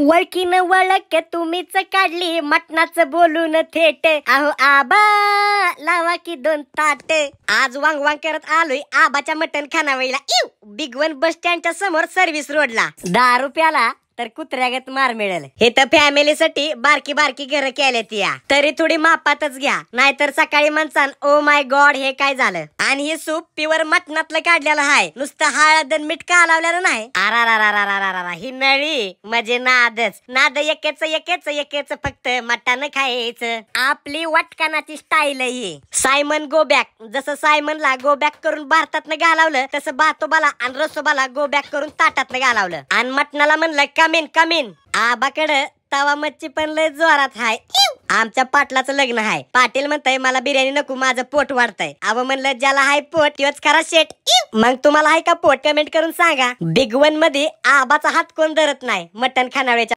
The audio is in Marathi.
वळकीन वळक तुम्हीच काढली मटणाचं बोलून थेट. अहो आबा लावा की 2 ताट. आज वांग वांग करत आलोय आबाच्या मटण खानावळीला. बिग वन बस स्टँडच्या समोर सर्व्हिस रोडला. 10 रुपयाला तर कुत्र्यागत मार मिळेल. हे तर फॅमिली साठी बारकी बारकी घर केल्यात या. तरी थोडी मापातच घ्या, नाहीतर सकाळी म्हणसान ओ माय गॉड हे काय झालं. आणि हे सूप प्युअर मटणातलं काढलेलं आहे, नुसतं हळद मीठ कालवलेलं नाही. आरारारारारारा ही नळी म्हणजे नाद एकेच फक्त मटण खायचं. आपली वटकानाची स्टाईल ही. सायमन गो बॅक, जसं सायमनला गो बॅक करून भारतातनं घालावलं तसं बातोबाला आणि रसोबाला गो बॅक करून ताटातनं घालावलं. आणि मटणाला म्हणलं कमीन. आबाकडं तवा मच्छी पण लय जोरात हाय. आमच्या पाटलाचं लग्न आहे. पाटील म्हणताय मला बिर्याणी नको, माझं पोट वाढतंय. अव म्हणलं ज्याला हाय पोट त्योच खरा शेट. मग तुम्हाला हाय का पोट? कमेंट करून सांगा. बिग वन मध्ये आबाचा हात कोण धरत नाही मटण खानावळीच्या